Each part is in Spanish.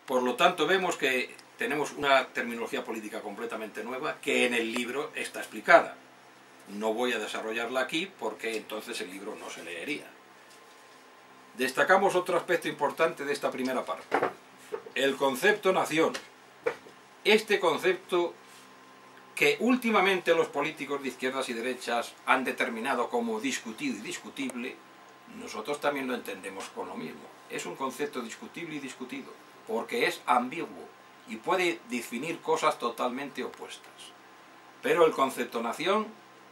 Por lo tanto, vemos que tenemos una terminología política completamente nueva que en el libro está explicada. No voy a desarrollarla aquí porque entonces el libro no se leería. Destacamos otro aspecto importante de esta primera parte. El concepto nación. Este concepto que últimamente los políticos de izquierdas y derechas han determinado como discutido y discutible, nosotros también lo entendemos con lo mismo. Es un concepto discutible y discutido, porque es ambiguo y puede definir cosas totalmente opuestas. Pero el concepto nación,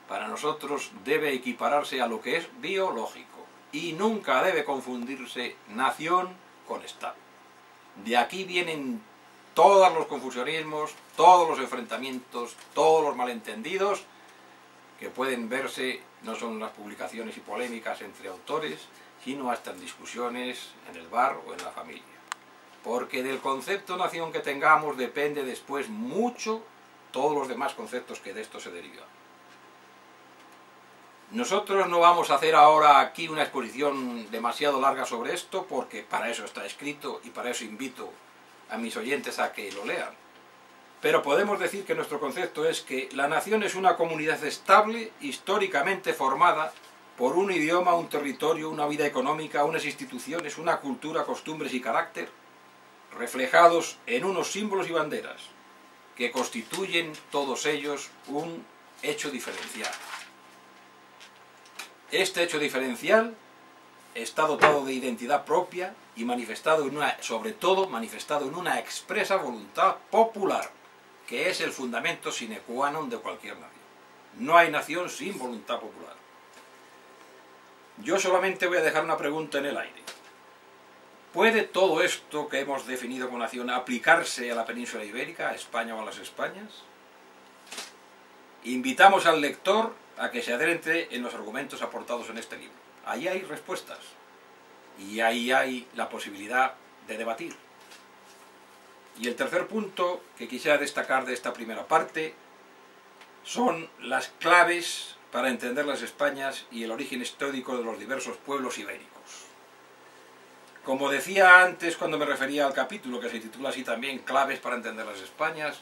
para nosotros, debe equipararse a lo que es biológico y nunca debe confundirse nación con Estado. De aquí vienen todos los confusionismos, todos los enfrentamientos, todos los malentendidos que pueden verse no solo en las publicaciones y polémicas entre autores, sino hasta en discusiones en el bar o en la familia. Porque del concepto nación que tengamos depende después mucho todos los demás conceptos que de esto se derivan. Nosotros no vamos a hacer ahora aquí una exposición demasiado larga sobre esto, porque para eso está escrito y para eso invito a mis oyentes a que lo lean. Pero podemos decir que nuestro concepto es que la nación es una comunidad estable, históricamente formada por un idioma, un territorio, una vida económica, unas instituciones, una cultura, costumbres y carácter, reflejados en unos símbolos y banderas, que constituyen todos ellos un hecho diferencial. Este hecho diferencial está dotado de identidad propia y manifestado sobre todo manifestado en una expresa voluntad popular, que es el fundamento sine qua non de cualquier nación. No hay nación sin voluntad popular. Yo solamente voy a dejar una pregunta en el aire. ¿Puede todo esto que hemos definido como nación aplicarse a la península ibérica, a España o a las Españas? Invitamos al lector a que se adentre en los argumentos aportados en este libro. Ahí hay respuestas y ahí hay la posibilidad de debatir. Y el tercer punto que quisiera destacar de esta primera parte son las claves para entender las Españas y el origen histórico de los diversos pueblos ibéricos. Como decía antes cuando me refería al capítulo, que se titula así también, Claves para entender las Españas,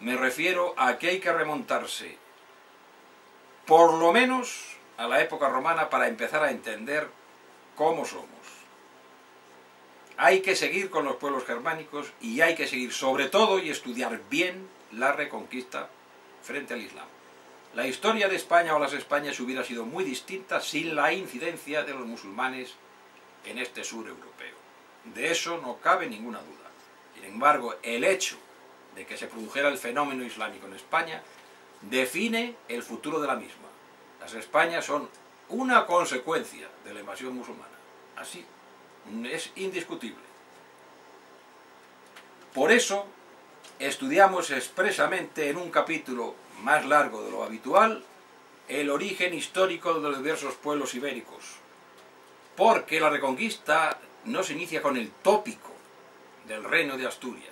me refiero a que hay que remontarse por lo menos a la época romana para empezar a entender cómo somos. Hay que seguir con los pueblos germánicos y hay que seguir sobre todo y estudiar bien la Reconquista frente al Islam. La historia de España o las Españas hubiera sido muy distinta sin la incidencia de los musulmanes en este sur europeo. De eso no cabe ninguna duda. Sin embargo, el hecho de que se produjera el fenómeno islámico en España define el futuro de la misma. Las Españas son una consecuencia de la invasión musulmana. Así, es indiscutible. Por eso, estudiamos expresamente en un capítulo más largo de lo habitual el origen histórico de los diversos pueblos ibéricos. Porque la Reconquista no se inicia con el tópico del reino de Asturias,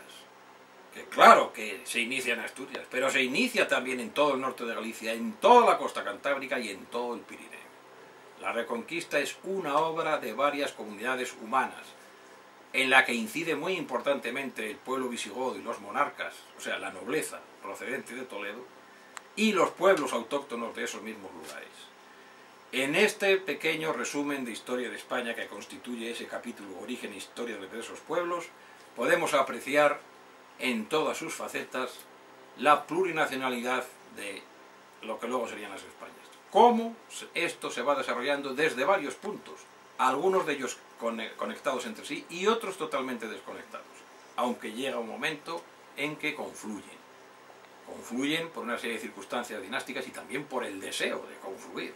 que claro que se inicia en Asturias, pero se inicia también en todo el norte de Galicia, en toda la costa cantábrica y en todo el Pirineo. La Reconquista es una obra de varias comunidades humanas, en la que incide muy importantemente el pueblo visigodo y los monarcas, o sea, la nobleza procedente de Toledo, y los pueblos autóctonos de esos mismos lugares. En este pequeño resumen de historia de España que constituye ese capítulo Origen e Historia de esos pueblos, podemos apreciar en todas sus facetas la plurinacionalidad de lo que luego serían las Españas. Cómo esto se va desarrollando desde varios puntos, algunos de ellos conectados entre sí y otros totalmente desconectados, aunque llega un momento en que confluyen. Confluyen por una serie de circunstancias dinásticas y también por el deseo de confluir,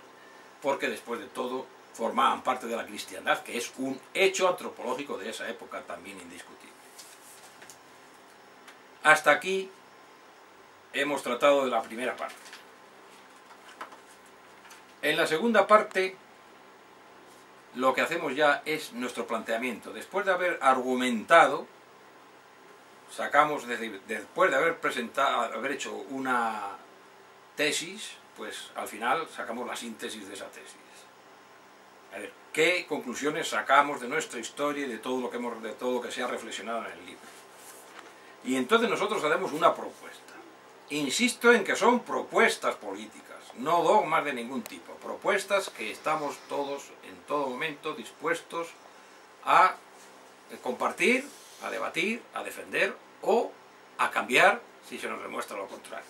porque después de todo formaban parte de la cristiandad, que es un hecho antropológico de esa época también indiscutible. Hasta aquí hemos tratado de la primera parte. En la segunda parte lo que hacemos ya es nuestro planteamiento. Después de haber argumentado, después de haber hecho una tesis, pues al final sacamos la síntesis de esa tesis. A ver, ¿qué conclusiones sacamos de nuestra historia y de todo lo que se ha reflexionado en el libro? Y entonces nosotros haremos una propuesta. Insisto en que son propuestas políticas, no dogmas de ningún tipo. Propuestas que estamos todos, en todo momento, dispuestos a compartir, a debatir, a defender o a cambiar si se nos demuestra lo contrario.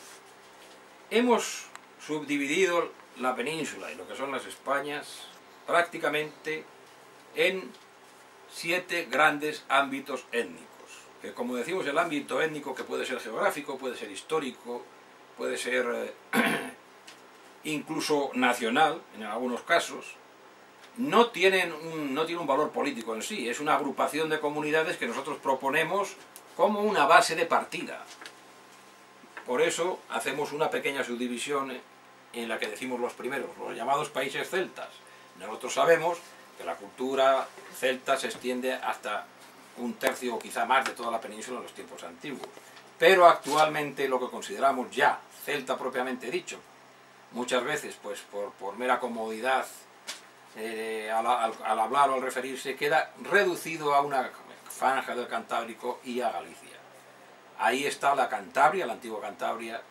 Hemos subdividido la península y lo que son las Españas prácticamente en 7 grandes ámbitos étnicos, que como decimos el ámbito étnico, que puede ser geográfico, puede ser histórico, puede ser incluso nacional en algunos casos, no tiene un valor político en sí, es una agrupación de comunidades que nosotros proponemos como una base de partida. Por eso hacemos una pequeña subdivisión en la que decimos los primeros, los llamados países celtas. Nosotros sabemos que la cultura celta se extiende hasta 1/3 o quizá más de toda la península en los tiempos antiguos. Pero actualmente lo que consideramos ya celta propiamente dicho, muchas veces pues por mera comodidad al hablar o al referirse, queda reducido a una franja del Cantábrico y a Galicia. Ahí está la Cantabria, la antigua Cantabria,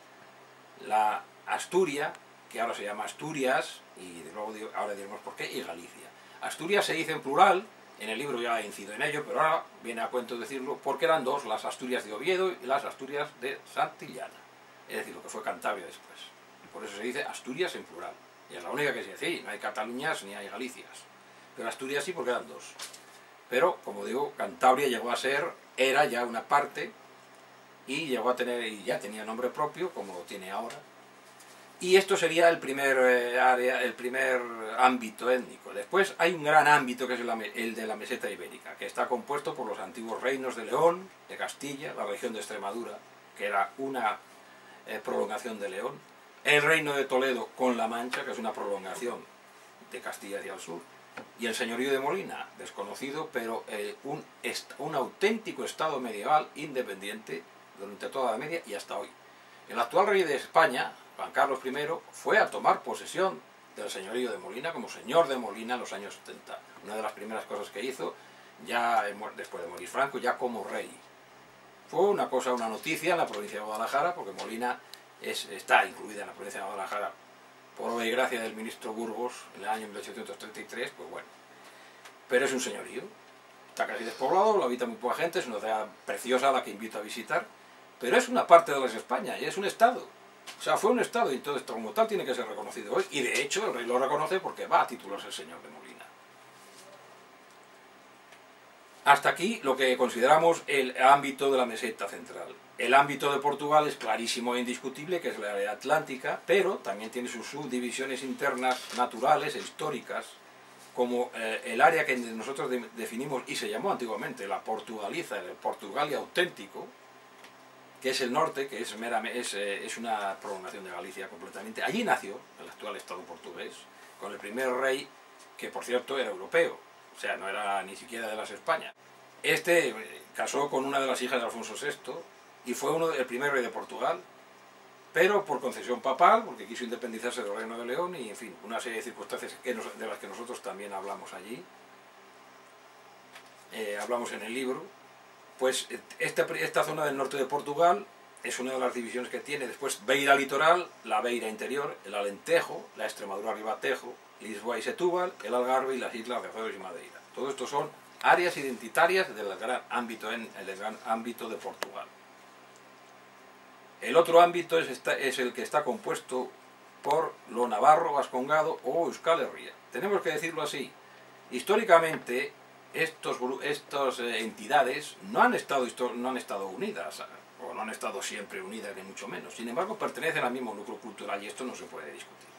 la Asturia, que ahora se llama Asturias, y luego ahora diremos por qué, y Galicia. Asturias se dice en plural, en el libro ya incido en ello, pero ahora viene a cuento decirlo, porque eran dos, las Asturias de Oviedo y las Asturias de Santillana, es decir, lo que fue Cantabria después. Por eso se dice Asturias en plural. Y es la única que se dice, no hay Cataluñas ni hay Galicias. Pero Asturias sí, porque eran dos. Pero, como digo, Cantabria llegó a ser, era ya una parte, y llegó a tener, y ya tenía nombre propio, como lo tiene ahora. Y esto sería el primer área, el primer ámbito étnico. Después hay un gran ámbito que es el de la meseta ibérica, que está compuesto por los antiguos reinos de León, de Castilla, la región de Extremadura, que era una prolongación de León, el reino de Toledo con La Mancha, que es una prolongación de Castilla hacia el sur, y el señorío de Molina, desconocido, pero un auténtico estado medieval independiente durante toda la media y hasta hoy. El actual rey de España, Juan Carlos I, fue a tomar posesión del señorío de Molina como señor de Molina en los años 70. Una de las primeras cosas que hizo, ya después de morir Franco, ya como rey. Fue una noticia en la provincia de Guadalajara, porque Molina está incluida en la provincia de Guadalajara por obra y gracia del ministro Burgos en el año 1833, pues bueno. Pero es un señorío, está casi despoblado, lo habita muy poca gente, es una ciudad preciosa a la que invito a visitar, pero es una parte de las España y es un estado. O sea, fue un estado y entonces como tal tiene que ser reconocido hoy, y de hecho el rey lo reconoce porque va a titularse el señor de Molina. Hasta aquí lo que consideramos el ámbito de la meseta central. El ámbito de Portugal es clarísimo e indiscutible, que es la área atlántica, pero también tiene sus subdivisiones internas naturales e históricas, como el área que nosotros definimos y se llamó antiguamente la Portugaliza, el Portugalia auténtico, que es el norte, que es una prolongación de Galicia completamente. Allí nació el actual Estado portugués, con el primer rey, que por cierto era europeo, o sea, no era ni siquiera de las Españas. Este casó con una de las hijas de Alfonso VI y fue el primer rey de Portugal, pero por concesión papal, porque quiso independizarse del Reino de León y, en fin, una serie de circunstancias de las que nosotros también hablamos allí, hablamos en el libro. Pues esta zona del norte de Portugal es una de las divisiones que tiene. Después Beira litoral, la Beira interior, el Alentejo, la Extremadura Ribatejo, Lisboa y Setúbal, el Algarve y las islas de Azores y Madeira. Todo esto son áreas identitarias del gran ámbito, el gran ámbito de Portugal. El otro ámbito es el que está compuesto por lo navarro, vascongado o Euskal Herria. Tenemos que decirlo así. Históricamente, estas entidades no han estado unidas, o no han estado siempre unidas, ni mucho menos. Sin embargo, pertenecen al mismo núcleo cultural y esto no se puede discutir.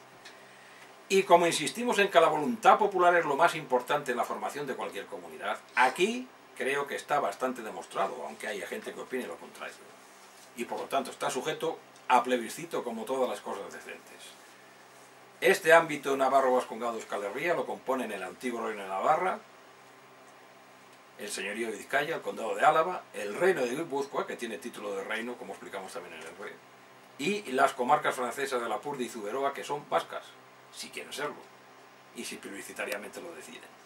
Y como insistimos en que la voluntad popular es lo más importante en la formación de cualquier comunidad, aquí creo que está bastante demostrado, aunque haya gente que opine lo contrario. Y por lo tanto está sujeto a plebiscito como todas las cosas decentes. Este ámbito navarro-vascongado-Euskal Herria lo componen el antiguo reino de Navarra, el señorío de Vizcaya, el condado de Álava, el reino de Guipúzcoa, que tiene título de reino, como explicamos también en el rey, y las comarcas francesas de Lapurdi y Zuberoa, que son vascas, si quieren serlo, y si plebiscitariamente lo deciden.